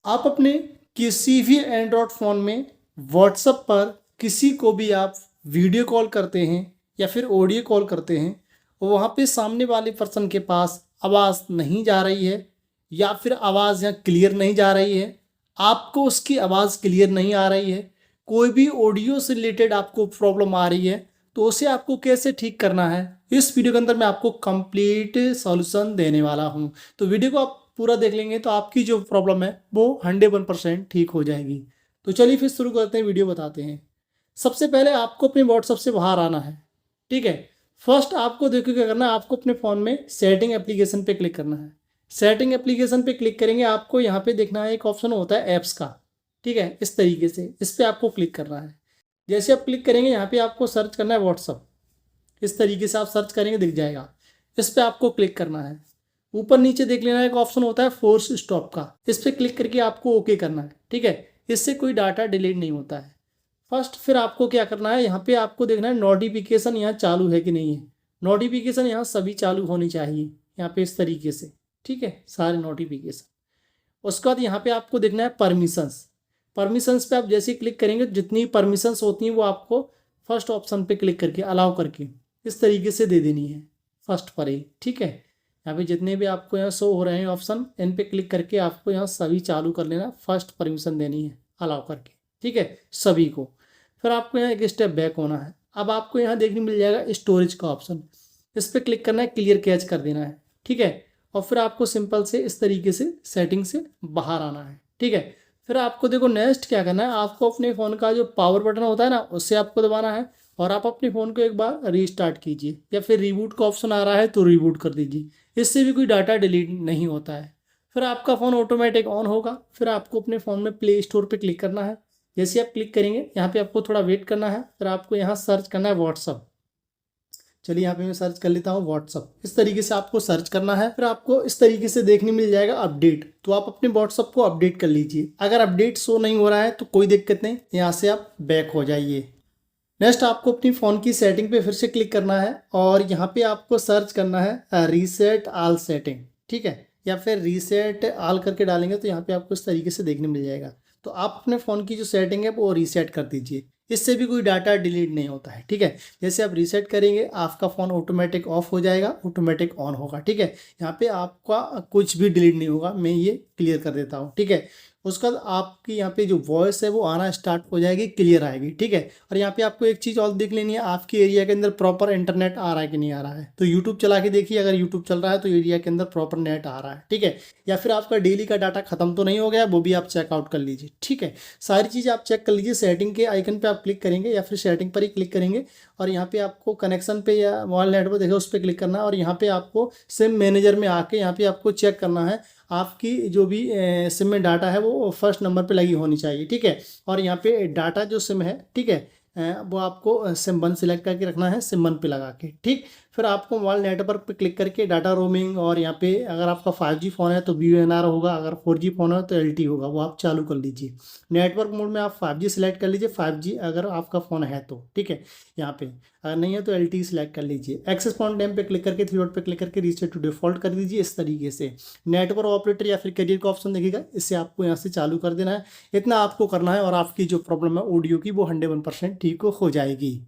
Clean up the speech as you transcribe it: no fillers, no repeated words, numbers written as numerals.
आप अपने किसी भी एंड्रॉयड फ़ोन में व्हाट्सएप पर किसी को भी आप वीडियो कॉल करते हैं या फिर ऑडियो कॉल करते हैं, वहाँ पे सामने वाले पर्सन के पास आवाज़ नहीं जा रही है या फिर आवाज़ यहाँ क्लियर नहीं जा रही है, आपको उसकी आवाज़ क्लियर नहीं आ रही है, कोई भी ऑडियो से रिलेटेड आपको प्रॉब्लम आ रही है, तो उसे आपको कैसे ठीक करना है, इस वीडियो के अंदर मैं आपको कंप्लीट सॉल्यूशन देने वाला हूँ। तो वीडियो को आप पूरा देख लेंगे तो आपकी जो प्रॉब्लम है वो 101% ठीक हो जाएगी। तो चलिए फिर शुरू करते हैं, वीडियो बताते हैं। सबसे पहले आपको अपने व्हाट्सएप से बाहर आना है, ठीक है। फर्स्ट आपको देखो क्या करना है, आपको अपने फ़ोन में सेटिंग एप्लीकेशन पे क्लिक करना है। सेटिंग एप्लीकेशन पे क्लिक करेंगे, आपको यहाँ पे देखना है एक ऑप्शन होता है ऐप्स का, ठीक है। इस तरीके से इस पर आपको क्लिक करना है। जैसे आप क्लिक करेंगे यहाँ पे आपको सर्च करना है व्हाट्सअप। इस तरीके से आप सर्च करेंगे दिख जाएगा, इस पर आपको क्लिक करना है। ऊपर नीचे देख लेना एक ऑप्शन होता है फोर्स स्टॉप का, इस पर क्लिक करके आपको ओके करना है, ठीक है। इससे कोई डाटा डिलीट नहीं होता है। फर्स्ट फिर आपको क्या करना है, यहाँ पे आपको देखना है नोटिफिकेशन यहाँ चालू है कि नहीं है। नोटिफिकेशन यहाँ सभी चालू होनी चाहिए, यहाँ पे इस तरीके से, ठीक है, सारे नोटिफिकेशन। उसके बाद यहाँ पे आपको देखना है परमिशंस। परमिशंस पे आप जैसे ही क्लिक करेंगे जितनी परमिशंस होती हैं वो आपको फर्स्ट ऑप्शन पे क्लिक करके अलाउ करके इस तरीके से दे देनी है फर्स्ट पर ही, ठीक है। यहाँ पे जितने भी आपको यहाँ शो हो रहे हैं ऑप्शन, इन पे क्लिक करके आपको यहाँ सभी चालू कर लेना, फर्स्ट परमिशन देनी है अलाउ करके, ठीक है, सभी को। फिर आपको यहाँ एक स्टेप बैक होना है। अब आपको यहाँ देखने मिल जाएगा स्टोरेज का ऑप्शन, इस पर क्लिक करना है, क्लियर कैच कर देना है, ठीक है। और फिर आपको सिंपल से इस तरीके से सेटिंग से बाहर आना है, ठीक है। फिर आपको देखो नेक्स्ट क्या करना है, आपको अपने फ़ोन का जो पावर बटन होता है ना उससे आपको दबाना है और आप अपने फ़ोन को एक बार रीस्टार्ट कीजिए या फिर रिबूट का ऑप्शन आ रहा है तो रिबूट कर दीजिए, इससे भी कोई डाटा डिलीट नहीं होता है। फिर आपका फ़ोन ऑटोमेटिक ऑन होगा। फिर आपको अपने फ़ोन में प्ले स्टोर पे क्लिक करना है। जैसे आप क्लिक करेंगे यहाँ पे आपको थोड़ा वेट करना है। फिर आपको यहाँ सर्च करना है व्हाट्सअप। चलिए यहाँ पे मैं सर्च कर लेता हूँ व्हाट्सअप। इस तरीके से आपको सर्च करना है। फिर आपको इस तरीके से देखने मिल जाएगा अपडेट, तो आप अपने व्हाट्सअप को अपडेट कर लीजिए। अगर अपडेट शो नहीं हो रहा है तो कोई दिक्कत नहीं, यहाँ से आप बैक हो जाइए। नेक्स्ट आपको अपनी फ़ोन की सेटिंग पे फिर से क्लिक करना है और यहाँ पे आपको सर्च करना है रीसेट ऑल सेटिंग, ठीक है, या फिर रीसेट ऑल करके डालेंगे तो यहाँ पे आपको इस तरीके से देखने मिल जाएगा। तो आप अपने फ़ोन की जो सेटिंग है वो रीसेट कर दीजिए, इससे भी कोई डाटा डिलीट नहीं होता है, ठीक है। जैसे आप रीसेट करेंगे आपका फ़ोन ऑटोमेटिक ऑफ हो जाएगा, ऑटोमेटिक ऑन होगा, ठीक है। यहाँ पे आपका कुछ भी डिलीट नहीं होगा, मैं ये क्लियर कर देता हूँ, ठीक है। उसके बाद आपकी यहाँ पे जो वॉइस है वो आना स्टार्ट हो जाएगी, क्लियर आएगी, ठीक है। और यहाँ पे आपको एक चीज़ और देख लेनी है, आपके एरिया के अंदर प्रॉपर इंटरनेट आ रहा है कि नहीं आ रहा है। तो यूट्यूब चला के देखिए, अगर यूट्यूब चल रहा है तो एरिया के अंदर प्रॉपर नेट आ रहा है, ठीक है। या फिर आपका डेली का डाटा खत्म तो नहीं हो गया, वो भी आप चेकआउट कर लीजिए, ठीक है। सारी चीज़ आप चेक कर लीजिए। सेटिंग के आइकन पर आप क्लिक करेंगे या फिर सेटिंग पर ही क्लिक करेंगे और यहाँ पे आपको कनेक्शन पे या मोबाइल नेटवर्क देखे उस पर क्लिक करना है और यहाँ पे आपको सिम मैनेजर में आके यहाँ पे आपको चेक करना है आपकी जो भी सिम में डाटा है वो फर्स्ट नंबर पे लगी होनी चाहिए, ठीक है। और यहाँ पे डाटा जो सिम है, ठीक है, वो आपको सिम 1 सिलेक्ट करके रखना है, सिम 1 पे लगा के, ठीक। फिर आपको मोबाइल नेटवर्क पे क्लिक करके डाटा रोमिंग, और यहाँ पे अगर आपका 5G फ़ोन है तो BUNR होगा, अगर 4G फ़ोन है तो LTE होगा, वो आप चालू कर लीजिए। नेटवर्क मोड में आप 5G सिलेक्ट कर लीजिए, 5G अगर आपका फ़ोन है तो, ठीक है। यहाँ पे अगर नहीं है तो LTE सिलेक्ट कर लीजिए। एक्सेस पॉइंट टाइम पे क्लिक करके 3 डॉट पे क्लिक करके रीसेट टू डिफ़ॉल्ट कर दीजिए। इस तरीके से नेटवर्क ऑपरेटर या फिर करियर का ऑप्शन दिखेगा, इससे आपको यहाँ से चालू कर देना है। इतना आपको करना है और आपकी जो प्रॉब्लम है ऑडियो की वो 101% ठीक हो जाएगी।